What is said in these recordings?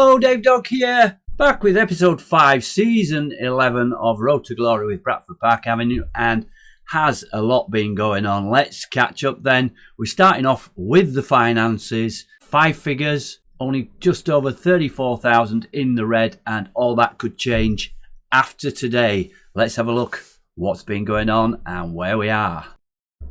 Hello, Dave Dog here, back with episode 5, season 11 of Road to Glory with Bradford Park Avenue, and has a lot been going on. Let's catch up then. We're starting off with the finances, 5 figures, only just over 34,000 in the red, and all that could change after today. Let's have a look what's been going on and where we are.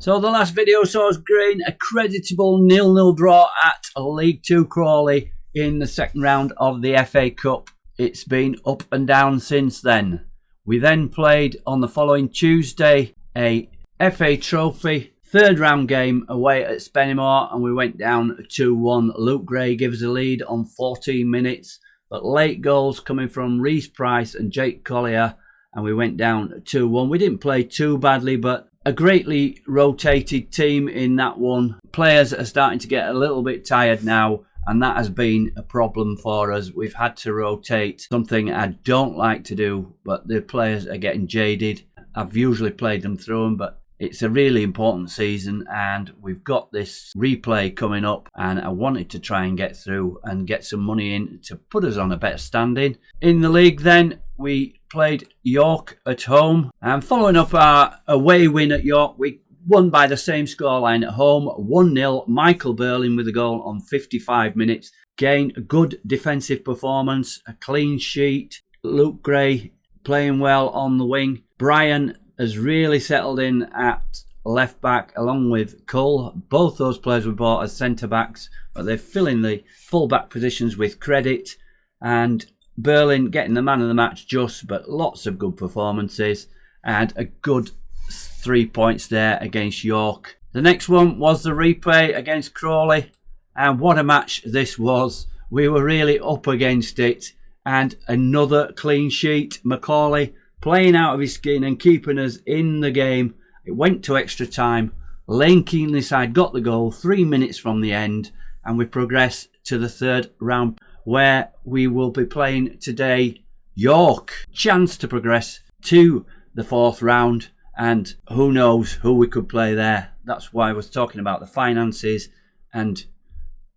So the last video saw us gain a creditable 0-0 draw at League 2 Crawley in the second round of the FA Cup. It's been up and down since then. We then played on the following Tuesday a FA Trophy third round game away at Spennymoor, and we went down 2-1. Luke Gray gives us a lead on 14 minutes, but late goals coming from Reece Price and Jake Collier, and we went down 2-1. We didn't play too badly, but a greatly rotated team in that one. Players are starting to get a little bit tired now, and that has been a problem for us. We've had to rotate, something I don't like to do, but the players are getting jaded. I've usually played them through them, but it's a really important season, and we've got this replay coming up, and I wanted to try and get through and get some money in to put us on a better standing. In the league then, we played York at home, and following up our away win at York, we won by the same scoreline at home, 1-0. Michael Berlin with a goal on 55 minutes. Again, a good defensive performance, a clean sheet. Luke Gray playing well on the wing. Brian has really settled in at left back along with Cole. Both those players were bought as centre backs, but they're filling the full back positions with credit. And Berlin getting the man of the match just, but lots of good performances and a good 3 points there against York. The next one was the replay against Crawley, and what a match this was. We were really up against it, and another clean sheet. Macaulay playing out of his skin and keeping us in the game. It went to extra time. Lane Keenley side got the goal 3 minutes from the end, and we progress to the third round, where we will be playing today York. Chance to progress to the fourth round, and who knows who we could play there. That's why I was talking about the finances, and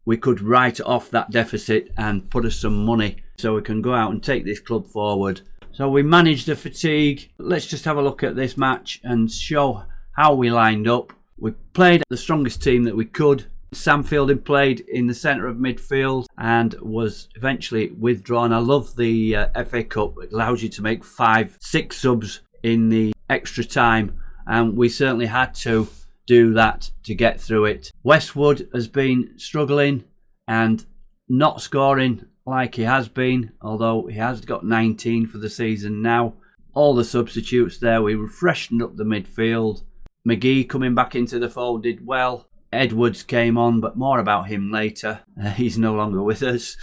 we could write off that deficit and put us some money so we can go out and take this club forward. So we managed the fatigue. Let's just have a look at this match and show how we lined up. We played the strongest team that we could. Sam Fielding played in the centre of midfield and was eventually withdrawn. I love the FA Cup. It allows you to make 5-6 subs in the extra time, and we certainly had to do that to get through it. Westwood has been struggling and not scoring like he has been, although he has got 19 for the season now. All the substitutes there, we freshened up the midfield. McGee coming back into the fold did well. Edwards came on, but more about him later. He's no longer with us.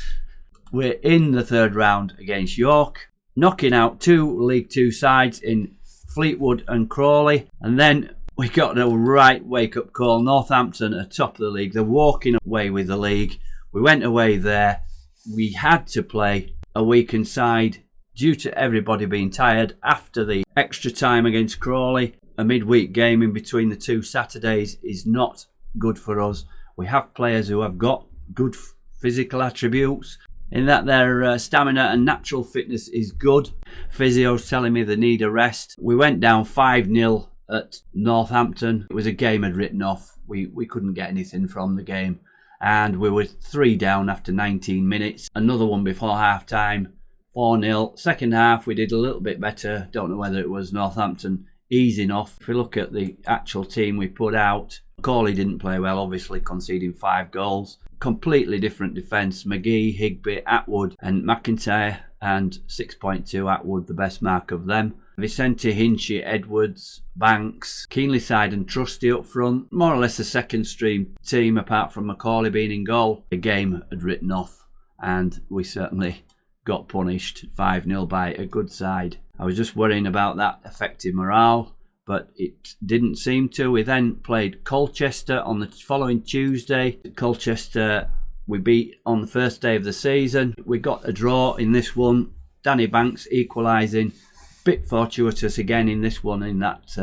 We're in the third round against York, knocking out 2 League 2 sides in Fleetwood and Crawley, and then we got a right wake-up call. Northampton are top of the league. They're walking away with the league. We went away there. We had to play a weakened side due to everybody being tired after the extra time against Crawley. A midweek game in between the 2 Saturdays is not good for us. We have players who have got good physical attributes, in that their stamina and natural fitness is good. Physio's telling me they need a rest. We went down 5-0 at Northampton. It was a game I'd written off. We couldn't get anything from the game, and we were 3 down after 19 minutes. Another one before half time, 4-0. Second half we did a little bit better. Don't know whether it was Northampton easing off. If we look at the actual team we put out, Corley didn't play well, obviously conceding 5 goals. Completely different defence. McGee, Higby, Atwood and McIntyre, and 6.2 Atwood, the best mark of them. Vicente, Hinchy, Edwards, Banks, Keenley side and Trusty up front. More or less a second stream team apart from Macaulay being in goal. The game had written off, and we certainly got punished 5-0 by a good side. I was just worrying about that affecting morale, but it didn't seem to. We then played Colchester on the following Tuesday. Colchester we beat on the first day of the season. We got a draw in this one. Danny Banks equalising. Bit fortuitous again in this one, in that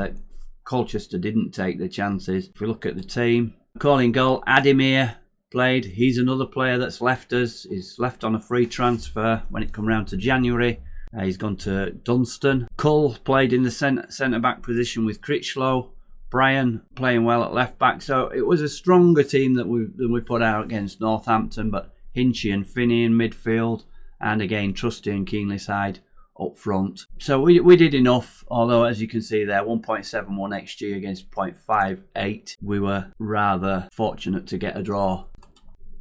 Colchester didn't take the chances. If we look at the team, calling goal, Ademir played. He's another player that's left us. He's left on a free transfer when it come round to January. He's gone to Dunstan. Cull played in the centre-back position with Critchlow. Brian playing well at left-back. So it was a stronger team that we put out against Northampton, but Hinchy and Finney in midfield, and again Trusty and Keenly side up front. So we did enough, although as you can see there, 1.71 XG against 0.58. We were rather fortunate to get a draw.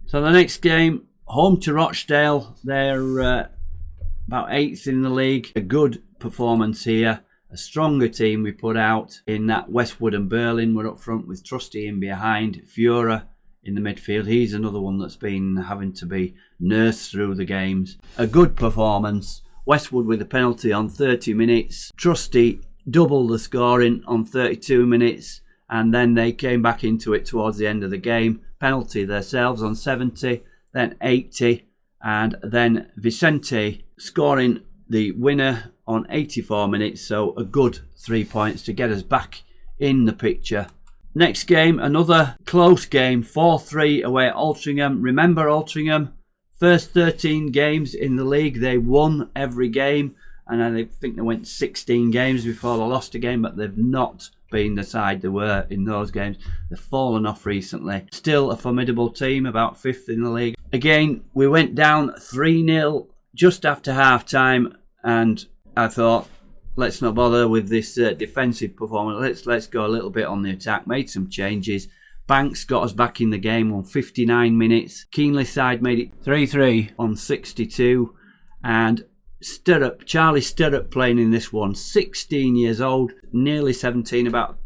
So the next game, home to Rochdale. They're about 8th in the league. A good performance here. A stronger team we put out in that. Westwood and Berlin were up front with Trusty in behind. Fiora in the midfield. He's another one that's been having to be nursed through the games. A good performance. Westwood with a penalty on 30 minutes. Trusty doubled the scoring on 32 minutes. And then they came back into it towards the end of the game. Penalty themselves on 70. Then 80. And then Vicente scoring the winner on 84 minutes. So a good 3 points to get us back in the picture. Next game, another close game. 4-3 away at Altrincham. Remember Altrincham? First 13 games in the league, they won every game, and I think they went 16 games before they lost a game, but they've not been the side they were in those games. They've fallen off recently. Still a formidable team, about 5th in the league. Again, we went down 3-0 just after half time, and I thought, let's not bother with this defensive performance. Let's go a little bit on the attack. Made some changes. Banks got us back in the game on 59 minutes. Keenly side made it 3-3 on 62. And Charlie Stirrup playing in this one. 16 years old, nearly 17, about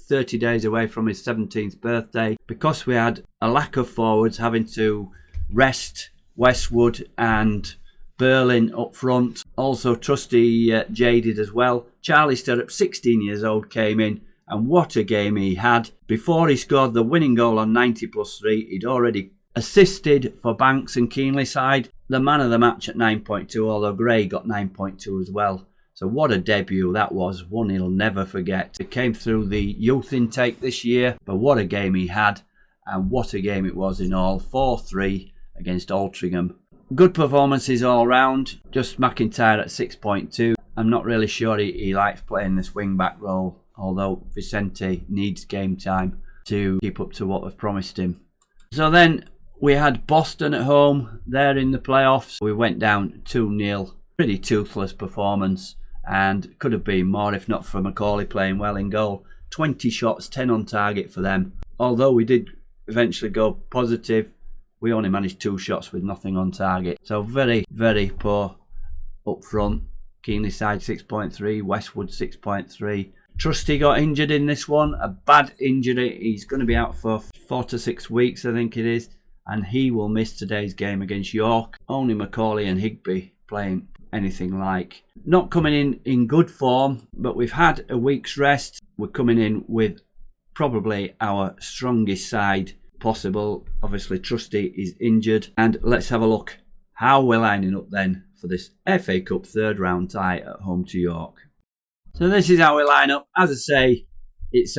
30 days away from his 17th birthday. Because we had a lack of forwards, having to rest Westwood and Berlin up front. Also Trusty jaded as well. Charlie Stirrup, 16 years old, came in. And what a game he had. Before he scored the winning goal on 90+3, he'd already assisted for Banks and Keenly side. The man of the match at 9.2, although Gray got 9.2 as well. So what a debut that was. One he'll never forget. It came through the youth intake this year, but what a game he had. And what a game it was in all. 4-3 against Altrincham. Good performances all round. Just McIntyre at 6.2. I'm not really sure he likes playing this wing-back role, although Vicente needs game time to keep up to what we've promised him. So then we had Boston at home. They're in the playoffs. We went down 2-0. Pretty toothless performance, and could have been more if not for Macaulay playing well in goal. 20 shots, 10 on target for them. Although we did eventually go positive, we only managed 2 shots with nothing on target. So very, very poor up front. Keenly side 6.3, Westwood 6.3. Trusty got injured in this one, a bad injury. He's going to be out for 4 to 6 weeks, I think it is, and he will miss today's game against York. Only Macaulay and Higby playing anything like. Not coming in good form, but we've had a week's rest. We're coming in with probably our strongest side possible. Obviously Trusty is injured, and let's have a look how we're lining up then for this FA Cup third round tie at home to York. So this is how we line up. As I say, it's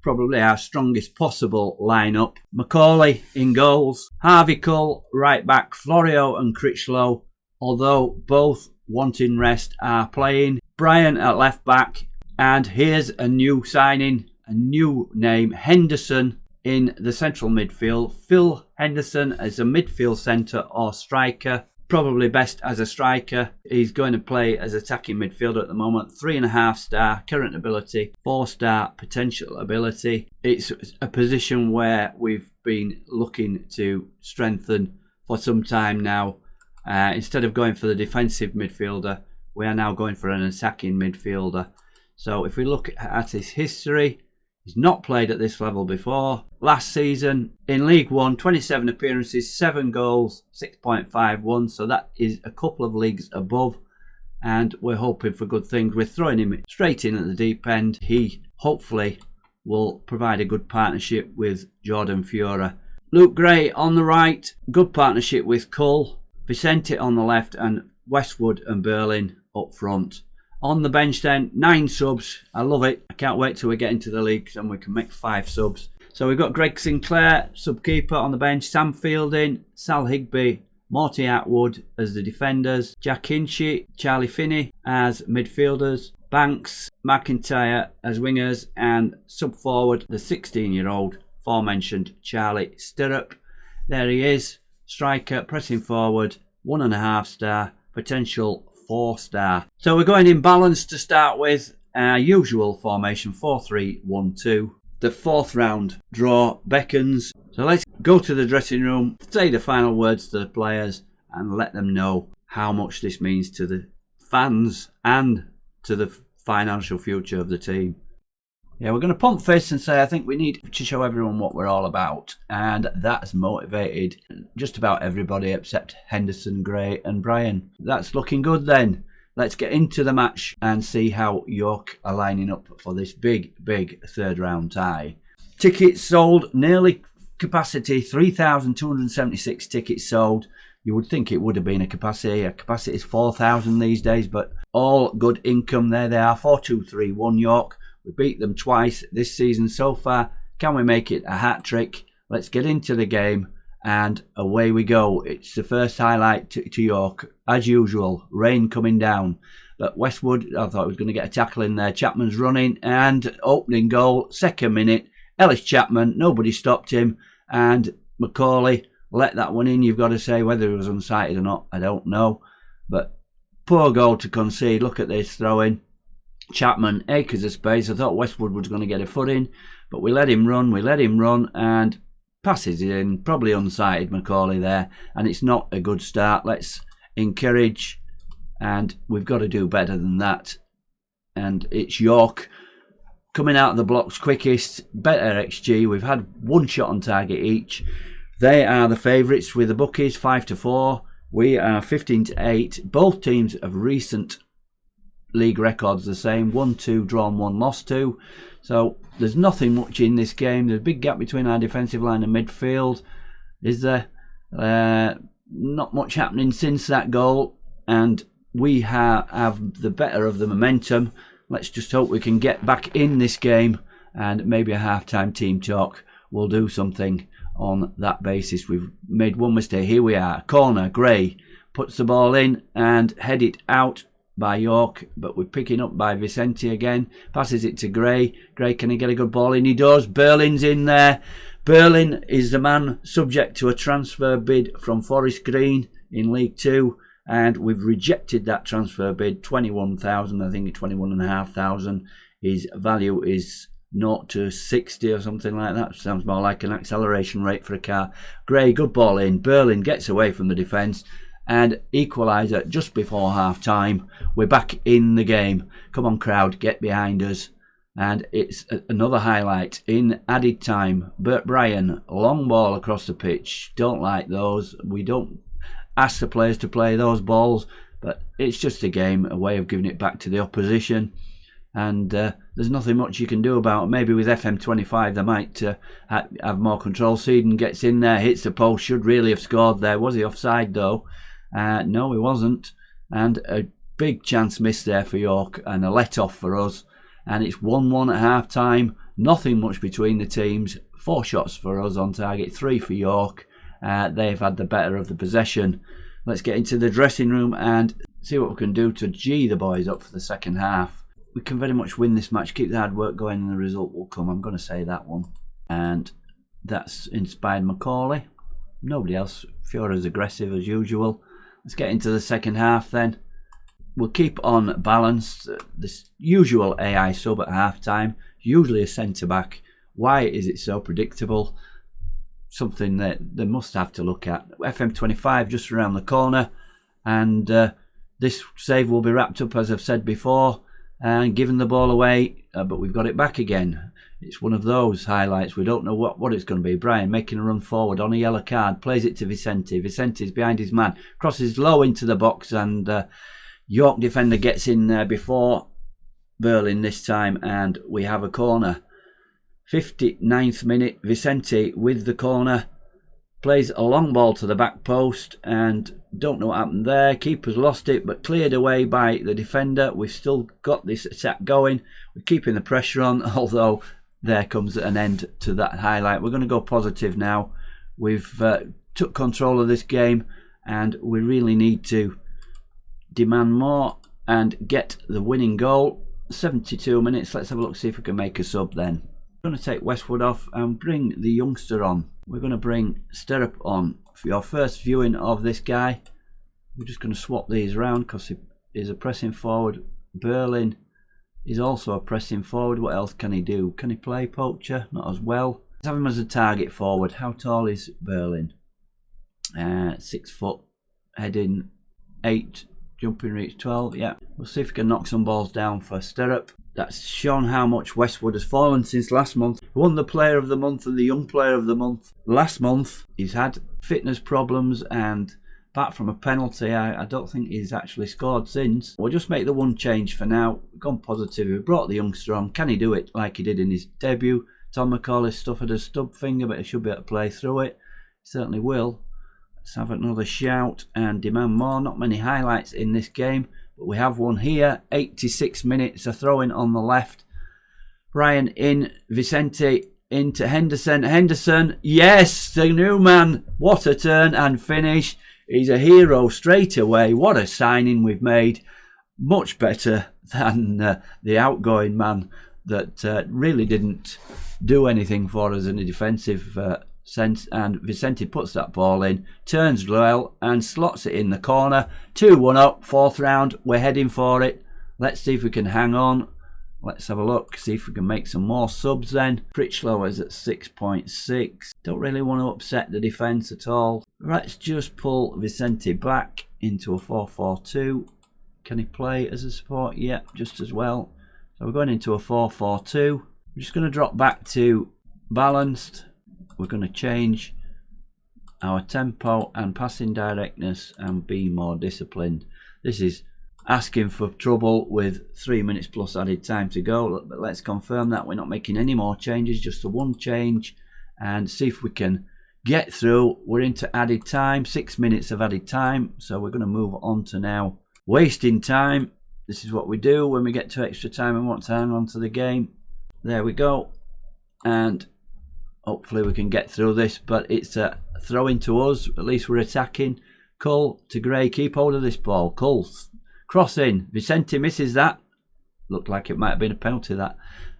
probably our strongest possible lineup. Macaulay in goals, Harvey Cull right back, Florio and Critchlow, although both wanting rest, are playing. Brian at left back, and here's a new signing, a new name, Henderson in the central midfield. Phil Henderson as a midfield centre or striker. Probably best as a striker. He's going to play as attacking midfielder at the moment. 3.5 star current ability, 4 star potential ability. It's a position where we've been looking to strengthen for some time now. Instead of going for the defensive midfielder, we are now going for an attacking midfielder. So if we look at his history, he's not played at this level before. Last season in League One, 27 appearances, 7 goals, 6.51. So that is a couple of leagues above. And we're hoping for good things. We're throwing him straight in at the deep end. He hopefully will provide a good partnership with Jordan Fiora. Luke Gray on the right. Good partnership with Cull. Vicente on the left, and Westwood and Berlin up front. On the bench then, 9 subs. I love it. I can't wait till we get into the league and we can make 5 subs. So we've got Greg Sinclair, sub-keeper on the bench, Sam Fielding, Sal Higby, Morty Atwood as the defenders, Jack Hinchy, Charlie Finney as midfielders, Banks, McIntyre as wingers, and sub-forward, the 16-year-old aforementioned Charlie Stirrup. There he is, striker, pressing forward, 1.5 star, potential 4-star. So we're going in balance to start with, our usual formation, 4-3-1-2. The fourth round draw beckons. So let's go to the dressing room, say the final words to the players, and let them know how much this means to the fans and to the financial future of the team. Yeah, we're going to pump fists and say I think we need to show everyone what we're all about, and that's motivated just about everybody except Henderson, Gray and Brian. That's looking good then. Let's get into the match and see how York are lining up for this big third round tie. Tickets sold, nearly capacity, 3,276 tickets sold. You would think it would have been a capacity. A capacity is 4,000 these days, but all good income there. They are 4-2-3-1 York. We beat them twice this season so far. Can we make it a hat trick? Let's get into the game. And away we go. It's the first highlight to York. As usual, rain coming down. But Westwood, I thought he was going to get a tackle in there. Chapman's running and opening goal. Second minute, Ellis Chapman. Nobody stopped him. And Macaulay let that one in. You've got to say whether he was unsighted or not. I don't know. But poor goal to concede. Look at this throw-in. Chapman, acres of space. I thought Westwood was going to get a foot in. But we let him run. And passes in, probably unsighted Macaulay there, and it's not a good start. Let's encourage, and we've got to do better than that. And it's York coming out of the blocks quickest, better XG. We've had one shot on target each. They are the favourites with the bookies, 5-4. We are 15-8. Both teams have recent league records the same, 1-2, drawn 1, lost 2. So there's nothing much in this game. There's a big gap between our defensive line and midfield. Is there? Not much happening since that goal, and we have the better of the momentum. Let's just hope we can get back in this game, and maybe a half-time team talk will do something on that basis. We've made one mistake. Here we are. Corner, Gray puts the ball in and head it out by York, but we're picking up by Vicente again. Passes it to Gray. Gray, can he get a good ball in? He does. Berlin's in there. Berlin is the man subject to a transfer bid from Forest Green in League 2, and we've rejected that transfer bid. 21,000, I think 21,500. His value is 0-60 or something like that. Sounds more like an acceleration rate for a car. Gray, good ball in. Berlin gets away from the defence. And equaliser just before half time. We're back in the game. Come on, crowd, get behind us. And it's another highlight in added time. Bert Bryan, long ball across the pitch. Don't like those. We don't ask the players to play those balls, but it's just a game, a way of giving it back to the opposition. And there's nothing much you can do about it. Maybe with FM25 they might have more control. Seedon gets in there, hits the post, should really have scored there. Was he offside though? No, he wasn't. And a big chance missed there for York, and a let-off for us. And it's 1-1 at half-time. Nothing much between the teams. 4 shots for us on target, 3 for York. They've had the better of the possession. Let's get into the dressing room and see what we can do to G the boys up for the second half. We can very much win this match. Keep the hard work going and the result will come. I'm going to say that one. And that's inspired Macaulay. Nobody else. Fiora's aggressive as usual. Let's get into the second half then. We'll keep on balance. This usual AI sub at half time. Usually a centre back. Why is it so predictable? Something that they must have to look at. FM25 just around the corner. And this save will be wrapped up, as I've said before, and given the ball away. But we've got it back again. It's one of those highlights. We don't know what it's going to be. Brian making a run forward on a yellow card. Plays it to Vicente. Vicente's behind his man. Crosses low into the box, and York defender gets in there before Berlin this time, and we have a corner. 59th minute. Vicente with the corner. Plays a long ball to the back post, and don't know what happened there. Keeper's lost it, but cleared away by the defender. We've still got this attack going. We're keeping the pressure on, although there comes an end to that highlight. We're going to go positive now. We've took control of this game, and we really need to demand more and get the winning goal. 72 minutes. Let's have a look, see if we can make a sub then. We're going to take Westwood off and bring the youngster on. We're going to bring Stirrup on. For your first viewing of this guy, we're just going to swap these around because he is a pressing forward. Berlin is also a pressing forward. What else can he do? Can he play poacher? Not as well. Let's have him as a target forward. How tall is Berlin? 6 foot, heading 8, jumping reach 12. Yeah, we'll see if we can knock some balls down for Stirrup. That's shown how much Westwood has fallen since last month. He won the Player of the Month and the Young Player of the Month last month. He's had fitness problems, and apart from a penalty, I don't think he's actually scored since. We'll just make the one change for now. We've gone positive. We brought the youngster on. Can he do it like he did in his debut? Tom McCauley suffered a stub finger, but he should be able to play through it. He certainly will. Let's have another shout and demand more. Not many highlights in this game, but we have one here. 86 minutes, a throw-in on the left. Brian in, Vicente into Henderson. Henderson, yes, the new man. What a turn and finish. He's a hero straight away. What a signing we've made. Much better than the outgoing man that really didn't do anything for us in a defensive sense. And Vicente puts that ball in, turns well and slots it in the corner. 2-1 up, 4th round. We're heading for it. Let's see if we can hang on. Let's have a look, see if we can make some more subs then. Pritchlow is at 6.6. Don't really want to upset the defence at all. Let's just pull Vicente back into a 4-4-2. Can he play as a support? Yep, just as well. So we're going into a 4-4-2. We're just going to drop back to balanced. We're going to change our tempo and passing directness and be more disciplined. This is asking for trouble with 3 minutes plus added time to go, but let's confirm that we're not making any more changes, just the one change, and see if we can get through. We're into added time, 6 minutes of added time, so we're going to move on to now wasting time. This is what we do when we get to extra time and want to hang on to the game. There we go, and hopefully we can get through this, but it's a throw into us. At least we're attacking. Cull to Gray, keep hold of this ball. Cull cross in, Vicente misses that. Looked like it might have been a penalty, that.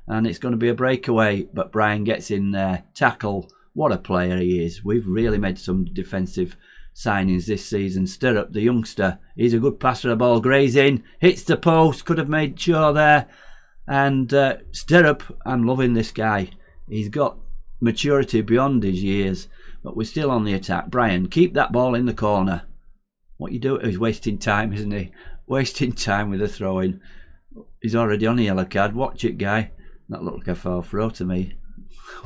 And it's going to be a breakaway, but Brian gets in there. Tackle, what a player he is. We've really made some defensive signings this season. Stirrup, the youngster, he's a good passer of the ball. Gray's in, hits the post, could have made sure there. And Stirrup, I'm loving this guy. He's got maturity beyond his years, but we're still on the attack. Brian, keep that ball in the corner. What you do? He's wasting time, isn't he? Wasting time with a throw-in. He's already on a yellow card. Watch it, guy. That looked like a foul throw to me.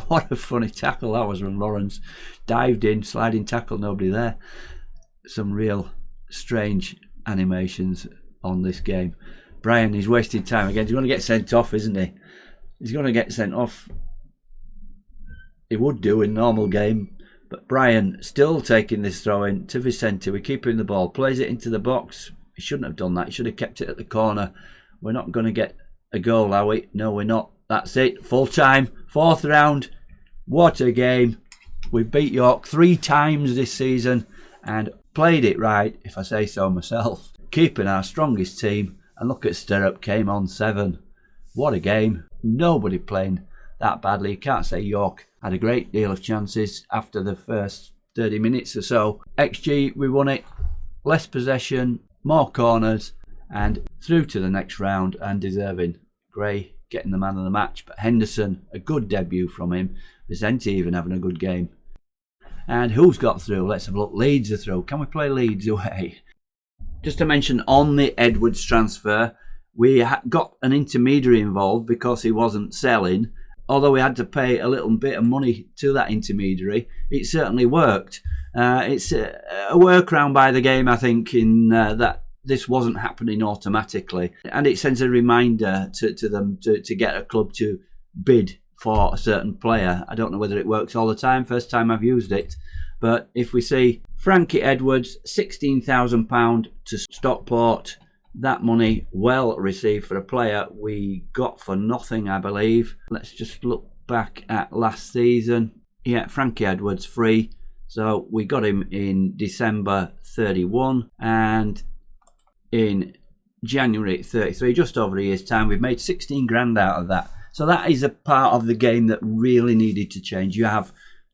What a funny tackle that was when Lawrence dived in, sliding tackle, nobody there. Some real strange animations on this game. Brian, he's wasting time again. He's going to get sent off, isn't he? He's going to get sent off. He would do in normal game. But Brian still taking this throw-in to Vicente. We're keeping the ball. Plays it into the box. He shouldn't have done that. He should have kept it at the corner. We're not going to get a goal, are we? No, we're not. That's it. Full time. 4th round. What a game. We've beat York 3 times this season and played it right, if I say so myself. Keeping our strongest team. And look at Stirrup, came on 7. What a game. Nobody playing that badly. You can't say York had a great deal of chances after the first 30 minutes or so. XG, we won it. Less possession, more corners, and through to the next round and deserving. Gray getting the man of the match, but Henderson, a good debut from him. Vicente even having a good game. And who's got through? Let's have a look. Leeds are through. Can we play Leeds away? Just to mention on the Edwards transfer, we got an intermediary involved because he wasn't selling. Although we had to pay a little bit of money to that intermediary, it certainly worked. It's a workaround by the game, I think, in that this wasn't happening automatically. And it sends a reminder to them to get a club to bid for a certain player. I don't know whether it works all the time. First time I've used it. But if we see Frankie Edwards, £16,000 to Stockport, that money well received for a player we got for nothing, I believe. Let's just look back at last season. Yeah, Frankie Edwards free. So we got him in December 31 and in January 33, just over a year's time. We've made 16 grand out of that. So that is a part of the game that really needed to change. You have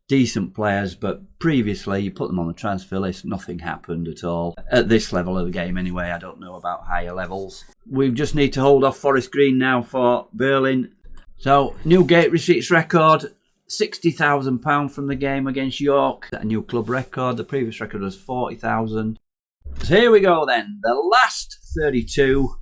decent players, but previously you put them on the transfer list, nothing happened at all. At this level of the game anyway, I don't know about higher levels. We just need to hold off Forest Green now for Berlin. So, new gate receipts record, £60,000 from the game against York. A new club record, the previous record was 40,000. So here we go then, the last 32,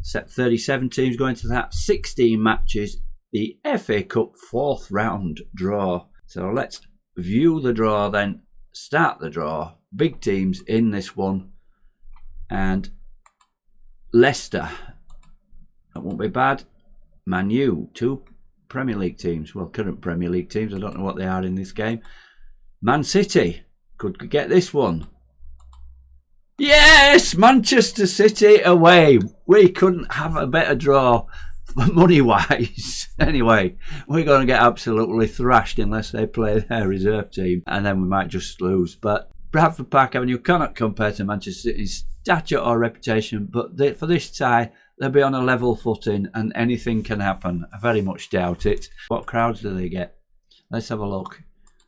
set 37 teams going to that, 16 matches, the FA Cup 4th round draw. So let's view the draw then, start the draw. Big teams in this one. And Leicester, that won't be bad. Man U, 2 Premier League teams. Well, current Premier League teams, I don't know what they are in this game. Man City, could get this one. Yes, Manchester City away. We couldn't have a better draw money-wise. Anyway, we're going to get absolutely thrashed unless they play their reserve team, and then we might just lose. But Bradford Park Avenue cannot compare to Manchester City's stature or reputation, but for this tie, they'll be on a level footing and anything can happen. I very much doubt it. What crowds do they get? Let's have a look.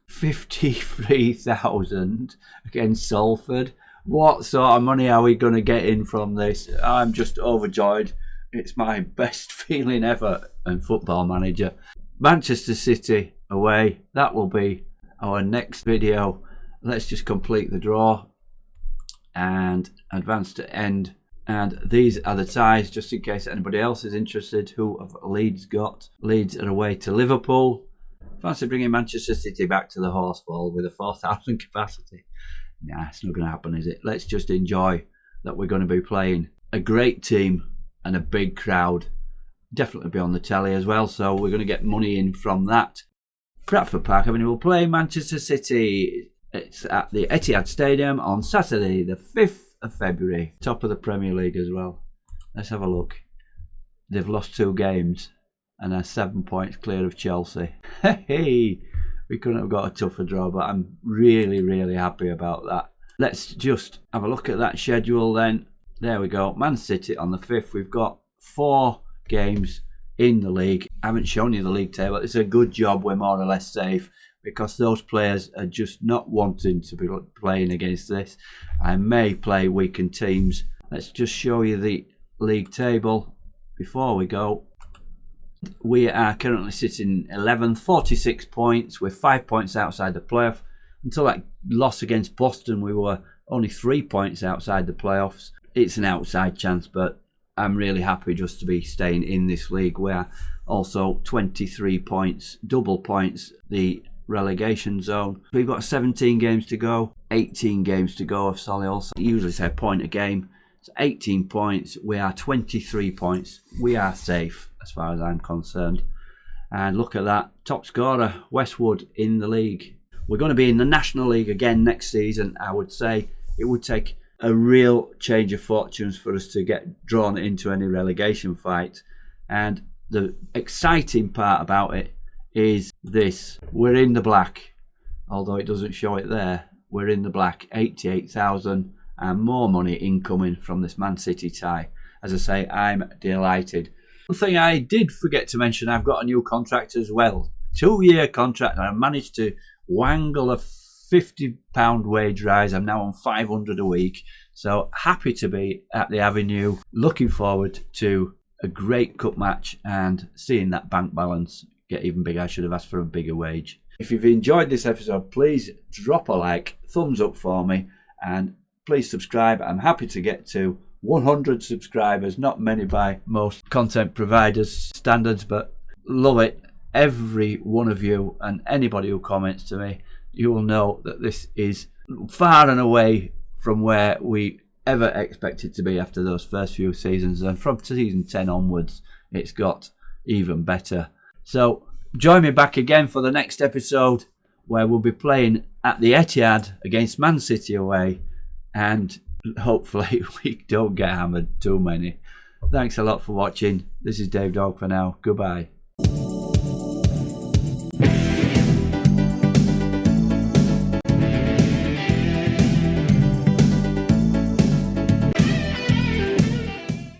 53,000 against Salford. What sort of money are we going to get in from this? I'm just overjoyed. It's my best feeling ever in Football Manager. Manchester City away. That will be our next video. Let's just complete the draw and advance to end. And these are the ties, just in case anybody else is interested. Who have Leeds got? Leeds are away to Liverpool. Fancy bringing Manchester City back to the Horsefall with a 4,000 capacity. Nah, it's not going to happen, is it? Let's just enjoy that we're going to be playing a great team and a big crowd. Definitely be on the telly as well, so we're going to get money in from that. Bradford Park Avenue will play Manchester City. It's at the Etihad Stadium on Saturday, the 5th of February. Top of the Premier League as well. Let's have a look. They've lost 2 games and are 7 points clear of Chelsea. Hey! We couldn't have got a tougher draw, but I'm really, really happy about that. Let's just have a look at that schedule then. There we go. Man City on the 5th. We've got 4 games in the league. I haven't shown you the league table. It's a good job we're more or less safe because those players are just not wanting to be playing against this. I may play weakened teams. Let's just show you the league table before we go. We are currently sitting 11th, 46 points. We're 5 points outside the playoff. Until that loss against Boston, we were only 3 points outside the playoffs. It's an outside chance, but I'm really happy just to be staying in this league. We're also 23 points, double points, the relegation zone. We've got 17 games to go, 18 games to go of Solihull. I usually say a point a game. It's 18 points. We are 23 points. We are safe as far as I'm concerned. And look at that. Top scorer, Westwood in the league. We're going to be in the National League again next season. I would say it would take a real change of fortunes for us to get drawn into any relegation fight. And the exciting part about it is this. We're in the black. Although it doesn't show it there. We're in the black. 88,000 and more money incoming from this Man City tie. As I say, I'm delighted. One thing I did forget to mention, I've got a new contract as well. 2-year contract, and I managed to wangle a £50 wage rise. I'm now on 500 a week. So happy to be at the Avenue. Looking forward to a great cup match and seeing that bank balance get even bigger. I should have asked for a bigger wage. If you've enjoyed this episode, please drop a like, thumbs up for me, and please subscribe. I'm happy to get to 100 subscribers. Not many by most content providers standards, but love it. Every one of you and anybody who comments to me, you will know that this is far and away from where we ever expected to be after those first few seasons, and from season 10 onwards it's got even better. So join me back again for the next episode, where we'll be playing at the Etihad against Man City away, and hopefully we don't get hammered too many. Thanks a lot for watching. This is Dave Dog for now. Goodbye.